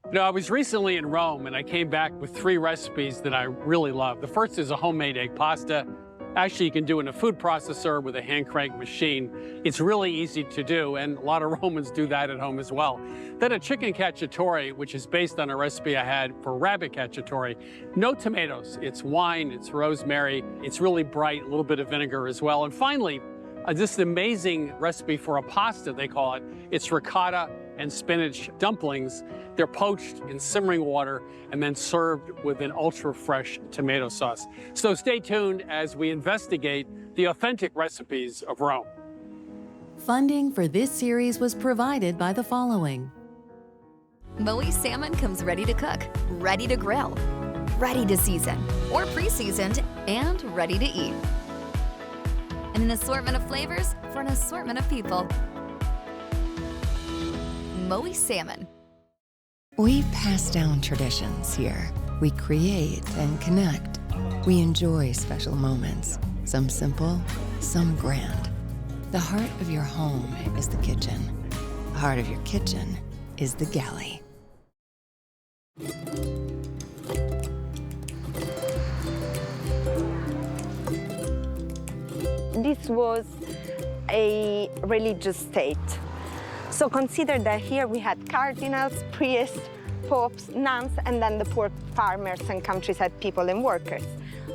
You know, I was recently in Rome and I came back with 3 recipes that I really love. The first is a homemade egg pasta. Actually, you can do it in a food processor with a hand crank machine. It's really easy to do, and a lot of Romans do that at home as well. Then a chicken cacciatore, which is based on a recipe I had for rabbit cacciatore. No tomatoes, it's wine, it's rosemary, it's really bright, a little bit of vinegar as well. And finally, this amazing recipe for a pasta, they call it. It's ricotta and spinach dumplings. They're poached in simmering water and then served with an ultra-fresh tomato sauce. So stay tuned as we investigate the authentic recipes of Rome. Funding for this series was provided by the following. Moe salmon comes ready to cook, ready to grill, ready to season, or pre-seasoned and ready to eat. And an assortment of flavors for an assortment of people. Moe salmon. We pass down traditions here. We create and connect. We enjoy special moments, some simple, some grand. The heart of your home is the kitchen. The heart of your kitchen is the galley. This was a religious state. So consider that here we had cardinals, priests, popes, nuns, and then the poor farmers and countryside people and workers.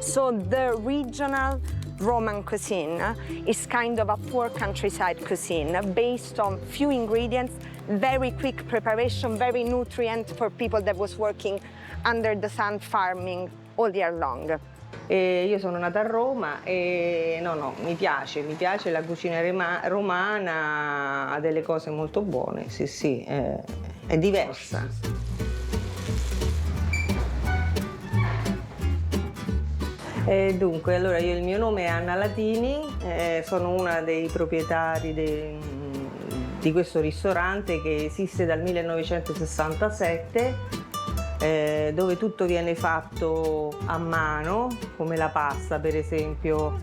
So the regional Roman cuisine is kind of a poor countryside cuisine based on few ingredients, very quick preparation, very nutrient for people that was working under the sun farming all year long. Io sono nata a Roma e mi piace la cucina romana, ha delle cose molto buone, sì, è diversa. Dunque, allora il mio nome è Anna Latini, sono una dei proprietari di questo ristorante che esiste dal 1967. Dove tutto viene fatto a mano, come la pasta per esempio.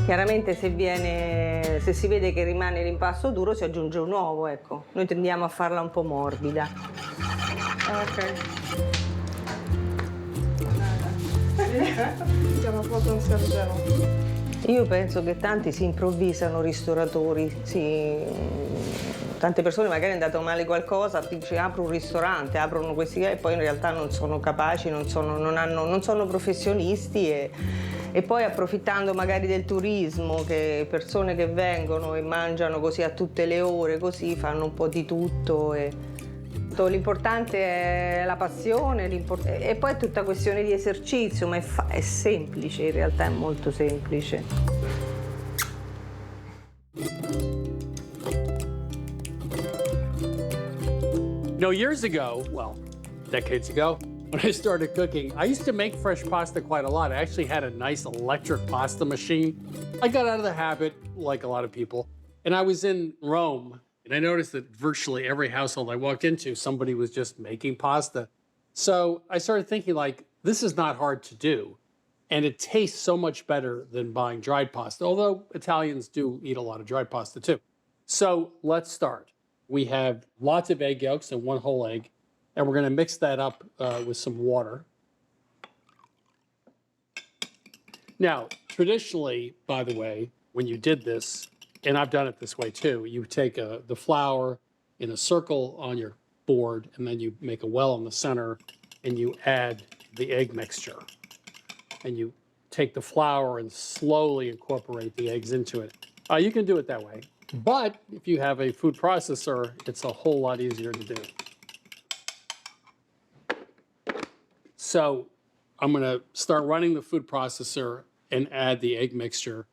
Chiaramente se si vede che rimane l'impasto duro si aggiunge un uovo, ecco. Noi tendiamo a farla un po' morbida. Ok. Io penso che tanti si improvvisano ristoratori, sì. Tante persone magari è andato male qualcosa, dice apro un ristorante, aprono questi e poi in realtà non sono capaci, non sono professionisti e poi approfittando magari del turismo, che persone che vengono e mangiano così a tutte le ore, così fanno un po' di tutto. L'importante è la passione e poi è tutta questione di esercizio, ma è semplice, in realtà è molto semplice. You know, years ago, well, decades ago, when I started cooking, I used to make fresh pasta quite a lot. I actually had a nice electric pasta machine. I got out of the habit, like a lot of people, and I was in Rome. And I noticed that virtually every household I walked into, somebody was just making pasta. So I started thinking, like, this is not hard to do. And it tastes so much better than buying dried pasta, although Italians do eat a lot of dried pasta too. So let's start. We have lots of egg yolks and 1 whole egg, and we're going to mix that up with some water. Now, traditionally, by the way, when you did this, and I've done it this way too, you take the flour in a circle on your board, and then you make a well in the center, and you add the egg mixture. And you take the flour and slowly incorporate the eggs into it. You can do it that way. But if you have a food processor, it's a whole lot easier to do. So I'm going to start running the food processor and add the egg mixture.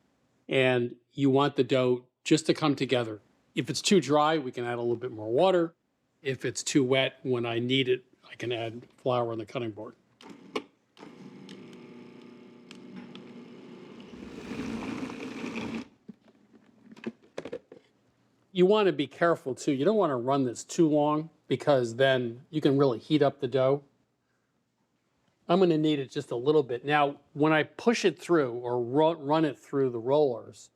And you want the dough just to come together. If it's too dry, we can add a little bit more water. If it's too wet, when I need it, I can add flour on the cutting board. You want to be careful too. You don't want to run this too long because then you can really heat up the dough. I'm going to knead it just a little bit. Now, when I push it through or run it through the rollers,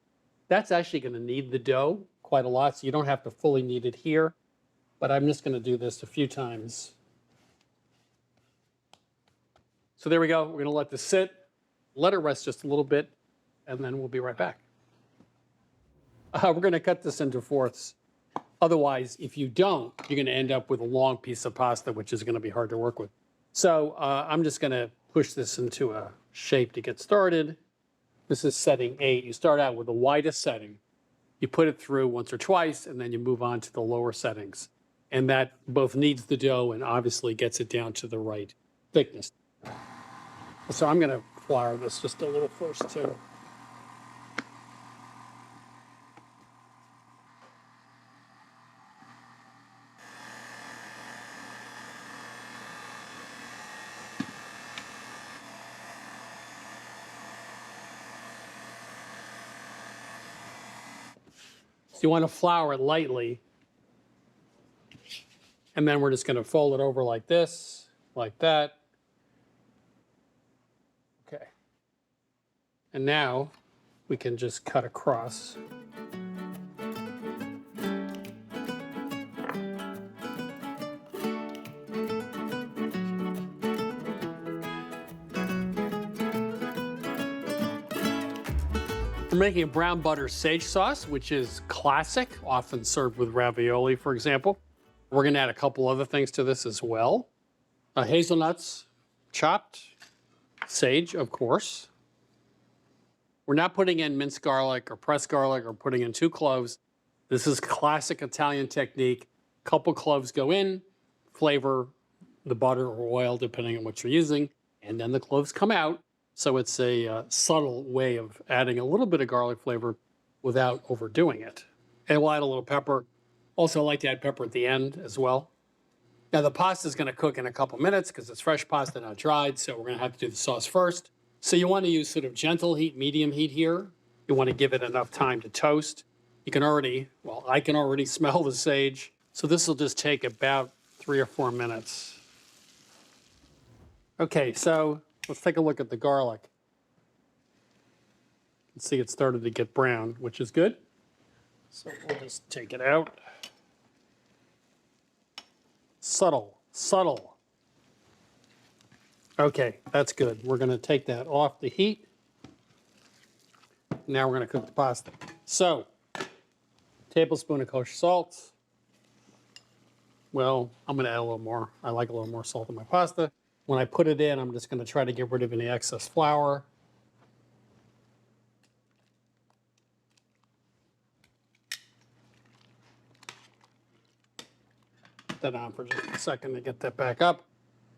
that's actually going to knead the dough quite a lot, so you don't have to fully knead it here. But I'm just going to do this a few times. So there we go. We're going to let this sit, let it rest just a little bit, and then we'll be right back. We're going to cut this into fourths. Otherwise, if you don't, you're going to end up with a long piece of pasta, which is going to be hard to work with. So I'm just going to push this into a shape to get started. This is setting 8. You start out with the widest setting. You put it through once or twice, and then you move on to the lower settings. And that both kneads the dough and obviously gets it down to the right thickness. So I'm going to flour this just a little first, too. So you want to flour it lightly. And then we're just going to fold it over like this, like that. Okay. And now we can just cut across. We're making a brown butter sage sauce, which is classic, often served with ravioli, for example. We're going to add a couple other things to this as well. Hazelnuts, chopped, sage, of course. We're not putting in minced garlic or pressed garlic or putting in 2 cloves. This is classic Italian technique. A couple cloves go in, flavor the butter or oil, depending on what you're using, and then the cloves come out. So it's a subtle way of adding a little bit of garlic flavor without overdoing it. And we'll add a little pepper. Also, I like to add pepper at the end as well. Now, the pasta is going to cook in a couple minutes because it's fresh pasta, not dried, so we're going to have to do the sauce first. So you want to use sort of gentle heat, medium heat here. You want to give it enough time to toast. You can already, well, I can already smell the sage. So this will just take about 3 or 4 minutes. Okay, so let's take a look at the garlic. You can see it started to get brown, which is good. So we'll just take it out. Subtle, subtle. Okay, that's good. We're going to take that off the heat. Now we're going to cook the pasta. So, tablespoon of kosher salt. Well, I'm going to add a little more. I like a little more salt in my pasta. When I put it in, I'm just going to try to get rid of any excess flour. That on for just a second to get that back up.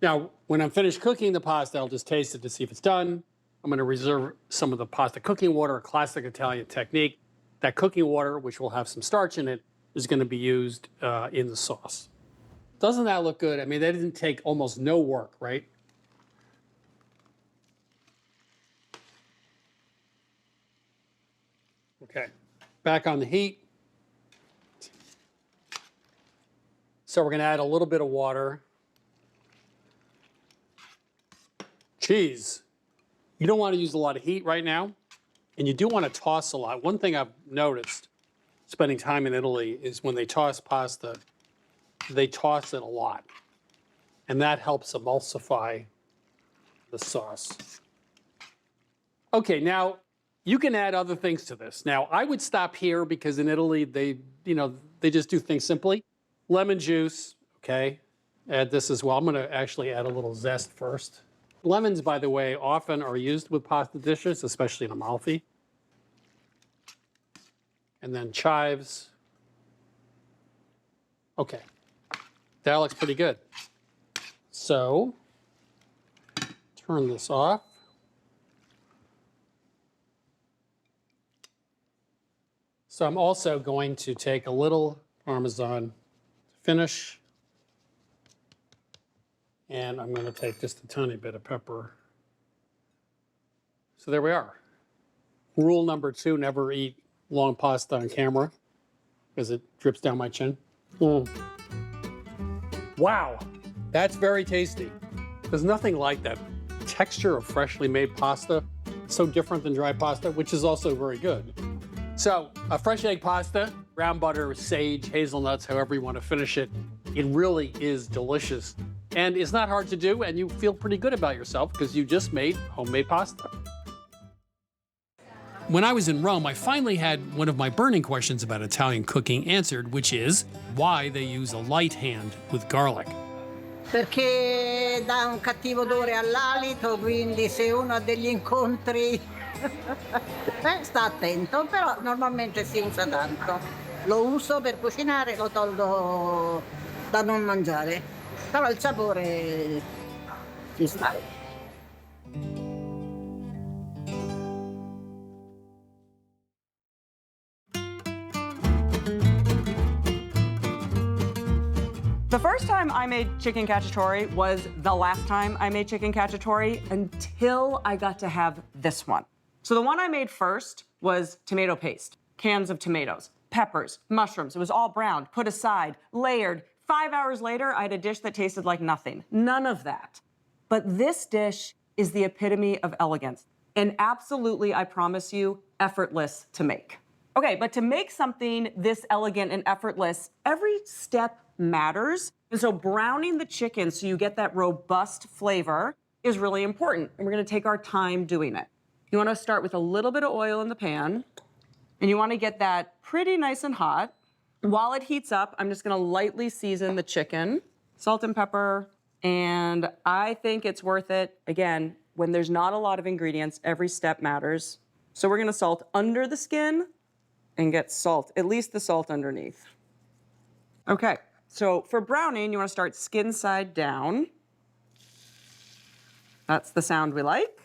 Now, when I'm finished cooking the pasta, I'll just taste it to see if it's done. I'm going to reserve some of the pasta cooking water, a classic Italian technique. That cooking water, which will have some starch in it, is going to be used in the sauce. Doesn't that look good? I mean, that didn't take almost no work, right? Okay, back on the heat. So we're going to add a little bit of water. Cheese. You don't want to use a lot of heat right now, and you do want to toss a lot. One thing I've noticed spending time in Italy is when they toss pasta, they toss it a lot, and that helps emulsify the sauce. Okay, now you can add other things to this. Now, I would stop here because in Italy, they just do things simply. Lemon juice, okay, add this as well. I'm going to actually add a little zest first. Lemons, by the way, often are used with pasta dishes, especially in Amalfi. And then chives. Okay, that looks pretty good. So, turn this off. So I'm also going to take a little Parmesan to finish. And I'm going to take just a tiny bit of pepper. So there we are. Rule number 2, never eat long pasta on camera because it drips down my chin. Wow, that's very tasty. There's nothing like that texture of freshly made pasta. So different than dry pasta, which is also very good. So a fresh egg pasta, brown butter, sage, hazelnuts, however you want to finish it. It really is delicious. And it's not hard to do, and you feel pretty good about yourself because you just made homemade pasta. When I was in Rome, I finally had one of my burning questions about Italian cooking answered, which is why they use a light hand with garlic. Perché dà un cattivo odore all'alito, quindi se uno ha degli incontri sta attento, però normalmente si usa tanto. Lo uso per cucinare, lo tolgo da non mangiare, però il sapore ci sta. The first time I made chicken cacciatore was the last time I made chicken cacciatore until I got to have this one. So the one I made first was tomato paste, cans of tomatoes, peppers, mushrooms. It was all browned, put aside, layered. 5 hours later, I had a dish that tasted like nothing. None of that. But this dish is the epitome of elegance. And absolutely, I promise you, effortless to make. Okay, but to make something this elegant and effortless, every step matters. And so browning the chicken so you get that robust flavor is really important. And we're gonna take our time doing it. You wanna start with a little bit of oil in the pan, and you wanna get that pretty nice and hot. While it heats up, I'm just gonna lightly season the chicken, salt and pepper, and I think it's worth it. Again, when there's not a lot of ingredients, every step matters. So we're gonna salt under the skin and get salt, at least the salt underneath. Okay. So for browning, you want to start skin side down. That's the sound we like.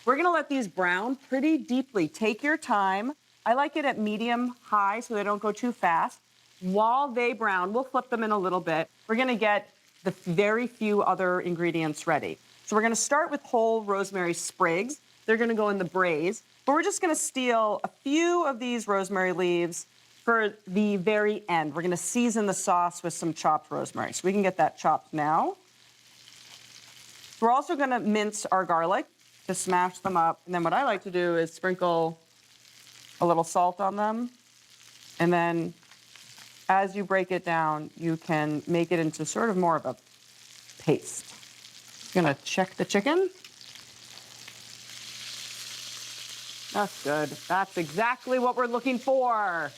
We're going to let these brown pretty deeply. Take your time. I like it at medium high so they don't go too fast. While they brown, we'll flip them in a little bit. We're going to get the very few other ingredients ready. So we're going to start with whole rosemary sprigs. They're going to go in the braise. But we're just going to steal a few of these rosemary leaves for the very end. We're gonna season the sauce with some chopped rosemary. So we can get that chopped now. We're also gonna mince our garlic to smash them up. And then what I like to do is sprinkle a little salt on them. And then as you break it down, you can make it into sort of more of a paste. I'm gonna check the chicken. That's good. That's exactly what we're looking for.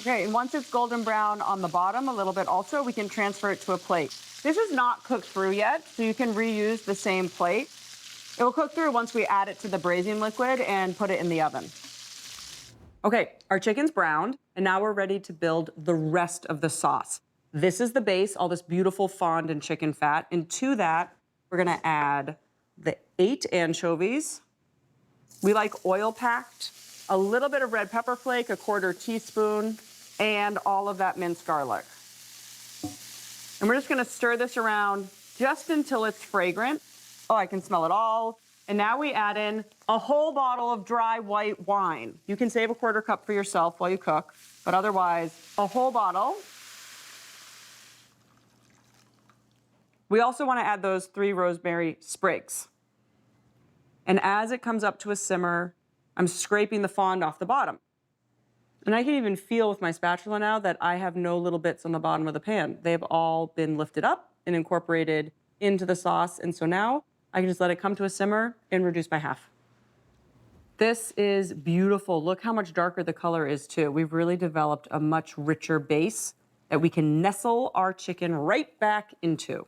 Okay, and once it's golden brown on the bottom a little bit also, we can transfer it to a plate. This is not cooked through yet, so you can reuse the same plate. It will cook through once we add it to the braising liquid and put it in the oven. Okay, our chicken's browned, and now we're ready to build the rest of the sauce. This is the base, all this beautiful fond and chicken fat, and to that, we're gonna add the 8 anchovies. We like oil-packed, a little bit of red pepper flake, 1/4 teaspoon, and all of that minced garlic. And we're just gonna stir this around just until it's fragrant. Oh, I can smell it all. And now we add in a whole bottle of dry white wine. You can save 1/4 cup for yourself while you cook, but otherwise, a whole bottle. We also wanna add those 3 rosemary sprigs. And as it comes up to a simmer, I'm scraping the fond off the bottom. And I can even feel with my spatula now that I have no little bits on the bottom of the pan. They've all been lifted up and incorporated into the sauce. And so now I can just let it come to a simmer and reduce by half. This is beautiful. Look how much darker the color is too. We've really developed a much richer base that we can nestle our chicken right back into.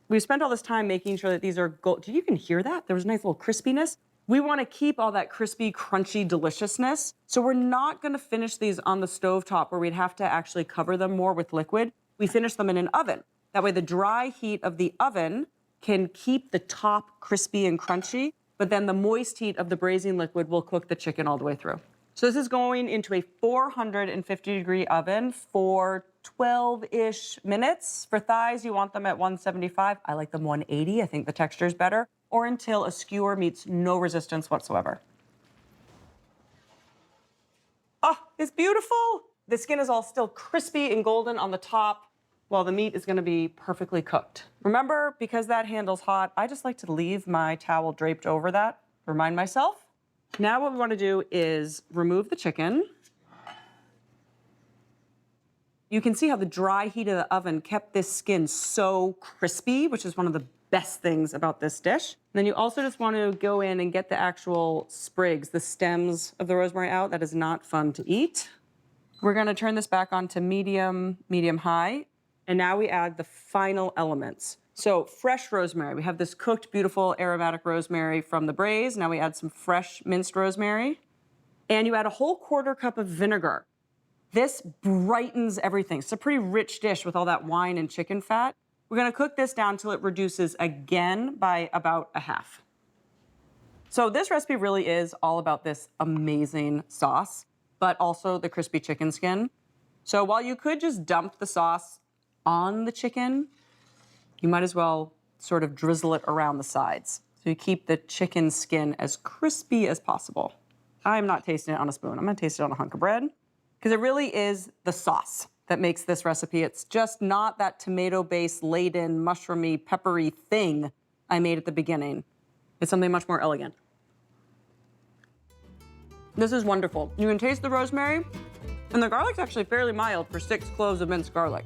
We've spent all this time making sure that these are gold. You can hear that? There was a nice little crispiness. We want to keep all that crispy, crunchy deliciousness. So we're not going to finish these on the stovetop where we'd have to actually cover them more with liquid. We finish them in an oven. That way the dry heat of the oven can keep the top crispy and crunchy, but then the moist heat of the braising liquid will cook the chicken all the way through. So this is going into a 450-degree oven for 12-ish minutes. For thighs, you want them at 175. I like them 180. I think the texture is better. Or until a skewer meets no resistance whatsoever. Oh, it's beautiful. The skin is all still crispy and golden on the top. while the meat is going to be perfectly cooked. Remember, because that handle's hot, I just like to leave my towel draped over that, remind myself. Now what we want to do is remove the chicken. You can see how the dry heat of the oven kept this skin so crispy, which is one of the best things about this dish. And then you also just want to go in and get the actual sprigs, the stems of the rosemary out. That is not fun to eat. We're going to turn this back on to medium, medium-high. And now we add the final elements. So fresh rosemary. We have this cooked, beautiful aromatic rosemary from the braise. Now we add some fresh minced rosemary. And you add a whole 1/4 cup of vinegar. This brightens everything. It's a pretty rich dish with all that wine and chicken fat. We're going to cook this down till it reduces again by about a half. So this recipe really is all about this amazing sauce, but also the crispy chicken skin. So while you could just dump the sauce on the chicken, you might as well sort of drizzle it around the sides. So you keep the chicken skin as crispy as possible. I'm not tasting it on a spoon. I'm gonna taste it on a hunk of bread, because it really is the sauce that makes this recipe. It's just not that tomato-based, laden, mushroomy, peppery thing I made at the beginning. It's something much more elegant. This is wonderful. You can taste the rosemary, and the garlic's actually fairly mild for 6 cloves of minced garlic.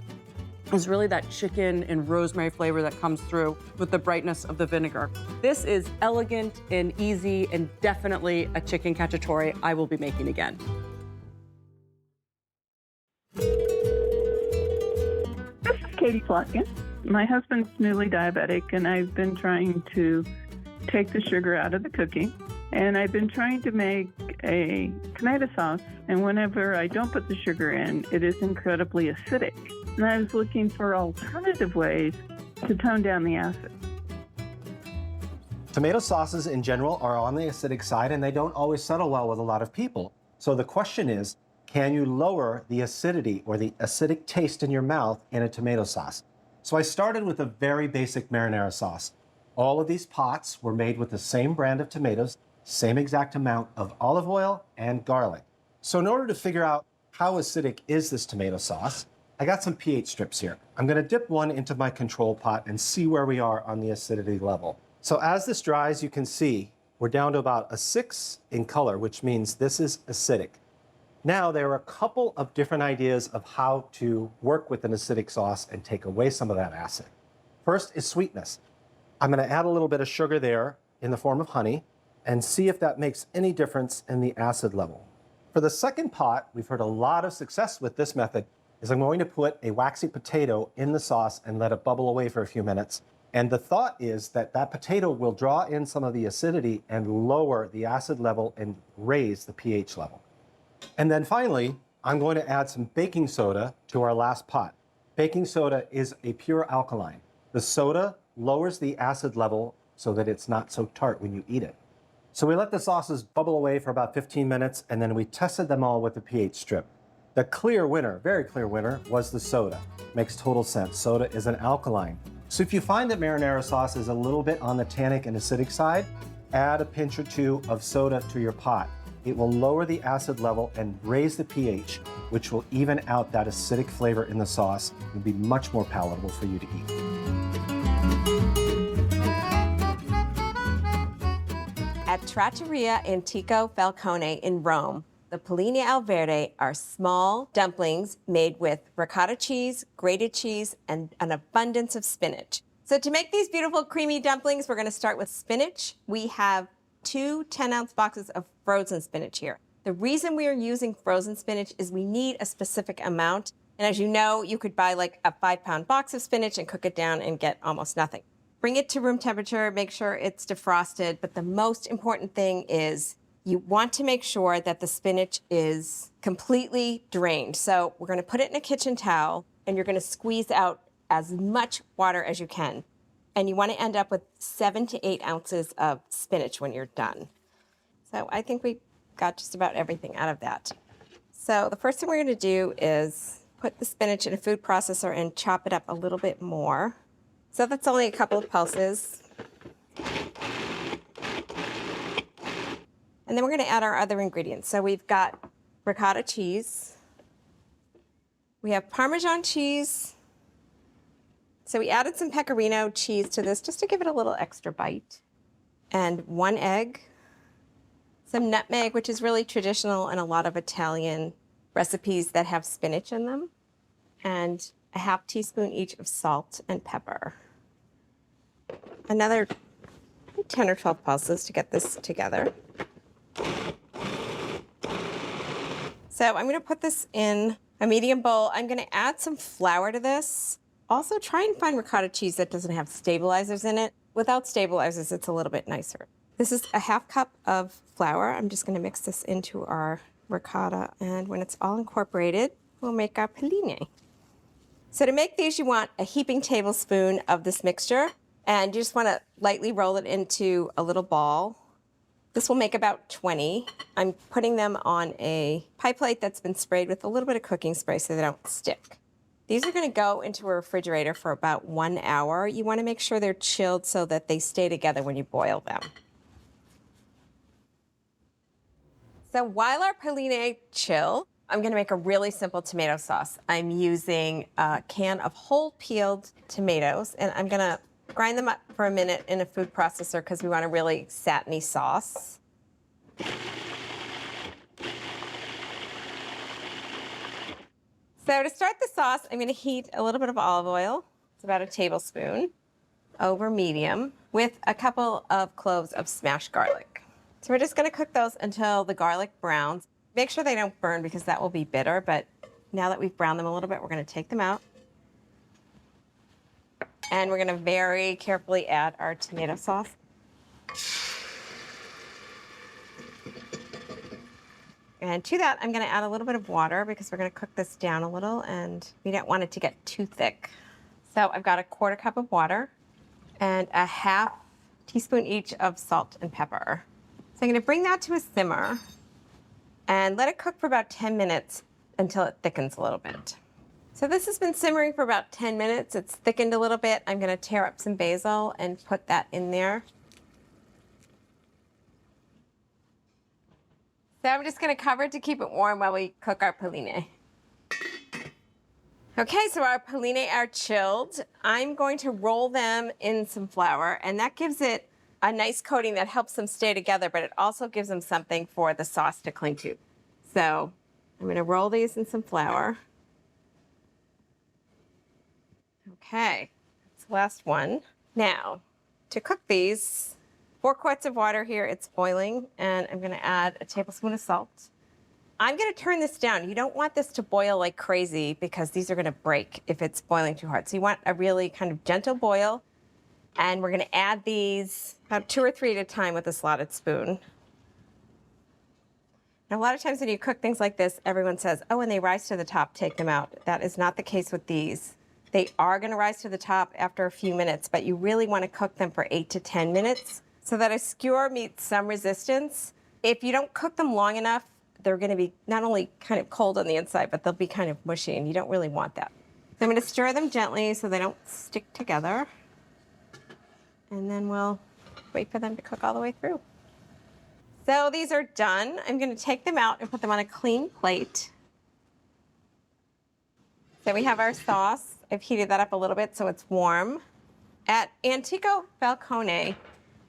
It's really that chicken and rosemary flavor that comes through with the brightness of the vinegar. This is elegant and easy and definitely a chicken cacciatore I will be making again. This is Katie Plotkin. My husband's newly diabetic, and I've been trying to take the sugar out of the cooking. And I've been trying to make a tomato sauce, and whenever I don't put the sugar in, it is incredibly acidic. And I was looking for alternative ways to tone down the acid. Tomato sauces in general are on the acidic side, and they don't always settle well with a lot of people. So the question is, can you lower the acidity or the acidic taste in your mouth in a tomato sauce? So I started with a very basic marinara sauce. All of these pots were made with the same brand of tomatoes, same exact amount of olive oil and garlic. So in order to figure out how acidic is this tomato sauce, I got some pH strips here. I'm gonna dip one into my control pot and see where we are on the acidity level. So as this dries, you can see we're down to about a 6 in color, which means this is acidic. Now, there are a couple of different ideas of how to work with an acidic sauce and take away some of that acid. First is sweetness. I'm gonna add a little bit of sugar there in the form of honey and see if that makes any difference in the acid level. For the second pot, we've heard a lot of success with this method, is I'm going to put a waxy potato in the sauce and let it bubble away for a few minutes. And the thought is that that potato will draw in some of the acidity and lower the acid level and raise the pH level. And then finally, I'm going to add some baking soda to our last pot. Baking soda is a pure alkaline. The soda lowers the acid level so that it's not so tart when you eat it. So we let the sauces bubble away for about 15 minutes, and then we tested them all with the pH strip. The clear winner, very clear winner, was the soda. Makes total sense. Soda is an alkaline. So if you find that marinara sauce is a little bit on the tannic and acidic side, add a pinch or 2 of soda to your pot. It will lower the acid level and raise the pH, which will even out that acidic flavor in the sauce and be much more palatable for you to eat. At Trattoria Antico Falcone in Rome, the Polline al Verde are small dumplings made with ricotta cheese, grated cheese, and an abundance of spinach. So to make these beautiful creamy dumplings, we're gonna start with spinach. We have 2 10-ounce boxes of frozen spinach here. The reason we are using frozen spinach is we need a specific amount. And as you know, you could buy like a 5-pound box of spinach and cook it down and get almost nothing. Bring it to room temperature, make sure it's defrosted, but the most important thing is you want to make sure that the spinach is completely drained. So we're gonna put it in a kitchen towel and you're gonna squeeze out as much water as you can. And you wanna end up with 7 to 8 ounces of spinach when you're done. So I think we got just about everything out of that. So the first thing we're gonna do is put the spinach in a food processor and chop it up a little bit more. So that's only a couple of pulses. And then we're gonna add our other ingredients. So we've got ricotta cheese. We have Parmesan cheese, So we added some pecorino cheese to this just to give it a little extra bite. And 1 egg, some nutmeg, which is really traditional in a lot of Italian recipes that have spinach in them, and a half teaspoon each of salt and pepper. Another 10 or 12 pulses to get this together. So I'm gonna put this in a medium bowl. I'm gonna add some flour to this. Also try and find ricotta cheese that doesn't have stabilizers in it. Without stabilizers, it's a little bit nicer. This is a half cup of flour. I'm just gonna mix this into our ricotta, and when it's all incorporated, we'll make our pelline. So to make these, you want a heaping tablespoon of this mixture, and you just wanna lightly roll it into a little ball. This will make about 20. I'm putting them on a pie plate that's been sprayed with a little bit of cooking spray so they don't stick. These are gonna go into a refrigerator for about 1 hour. You wanna make sure they're chilled so that they stay together when you boil them. So while our pelline chill, I'm gonna make a really simple tomato sauce. I'm using a can of whole peeled tomatoes, and I'm gonna grind them up for a minute in a food processor because we want a really satiny sauce. So to start the sauce, I'm gonna heat a little bit of olive oil. It's about a tablespoon over medium with a couple of cloves of smashed garlic. So we're just gonna cook those until the garlic browns. Make sure they don't burn because that will be bitter, but now that we've browned them a little bit, we're gonna take them out. And we're gonna very carefully add our tomato sauce. And to that, I'm gonna add a little bit of water because we're gonna cook this down a little and we don't want it to get too thick. So I've got a 1/4 cup of water and a half teaspoon each of salt and pepper. So I'm gonna bring that to a simmer and let it cook for about 10 minutes until it thickens a little bit. So this has been simmering for about 10 minutes. It's thickened a little bit. I'm gonna tear up some basil and put that in there. So I'm just gonna cover it to keep it warm while we cook our pelline. Okay, so our pelline are chilled. I'm going to roll them in some flour, and that gives it a nice coating that helps them stay together, but it also gives them something for the sauce to cling to. So I'm gonna roll these in some flour. Okay, that's the last one. Now, to cook these, 4 quarts of water here, it's boiling, and I'm gonna add a tablespoon of salt. I'm gonna turn this down. You don't want this to boil like crazy because these are gonna break if it's boiling too hard. So you want a really kind of gentle boil, and we're gonna add these about 2 or 3 at a time with a slotted spoon. Now, a lot of times when you cook things like this, everyone says, oh, when they rise to the top, take them out. That is not the case with these. They are gonna rise to the top after a few minutes, but you really wanna cook them for 8 to 10 minutes so that a skewer meets some resistance. If you don't cook them long enough, they're gonna be not only kind of cold on the inside, but they'll be kind of mushy, and you don't really want that. So I'm gonna stir them gently so they don't stick together. And then we'll wait for them to cook all the way through. So these are done. I'm gonna take them out and put them on a clean plate. So we have our sauce. I've heated that up a little bit so it's warm. At Antico Falcone,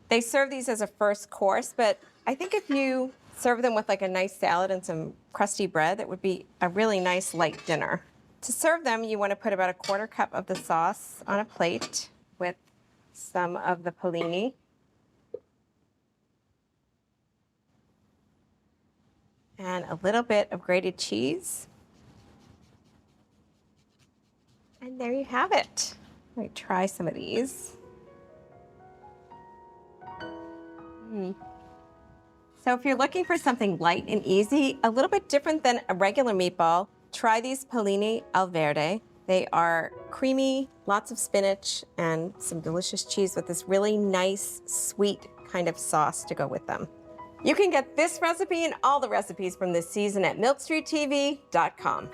they serve these as a first course, but I think if you serve them with like a nice salad and some crusty bread, that would be a really nice light dinner. To serve them, you want to put about a 1/4 cup of the sauce on a plate with some of the pelline. And a little bit of grated cheese. And there you have it. Let me try some of these. So if you're looking for something light and easy, a little bit different than a regular meatball, try these pelline al verde. They are creamy, lots of spinach, and some delicious cheese with this really nice, sweet kind of sauce to go with them. You can get this recipe and all the recipes from this season at milkstreettv.com.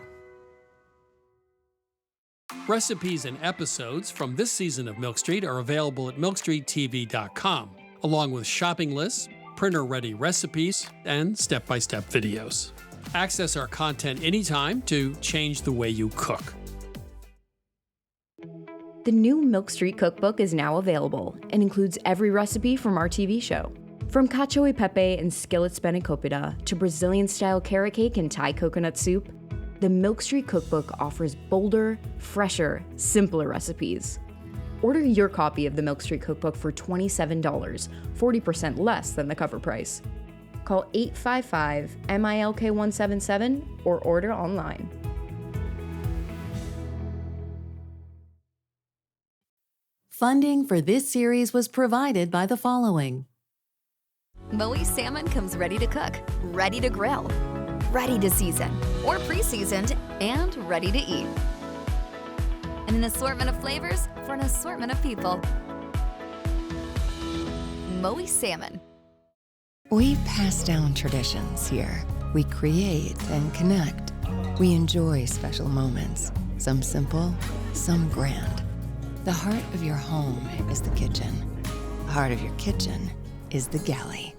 Recipes and episodes from this season of Milk Street are available at milkstreettv.com, along with shopping lists, printer-ready recipes, and step-by-step videos. Access our content anytime to change the way you cook. The new Milk Street Cookbook is now available and includes every recipe from our TV show. From cacio e pepe and skillet spanakopita to Brazilian-style carrot cake and Thai coconut soup, the Milk Street Cookbook offers bolder, fresher, simpler recipes. Order your copy of the Milk Street Cookbook for $27, 40% less than the cover price. Call 855-MILK-177 or order online. Funding for this series was provided by the following. Moe salmon comes ready to cook, ready to grill, ready to season, or pre-seasoned, and ready to eat. And an assortment of flavors for an assortment of people. Moe salmon. We pass down traditions here. We create and connect. We enjoy special moments, some simple, some grand. The heart of your home is the kitchen. The heart of your kitchen is the galley.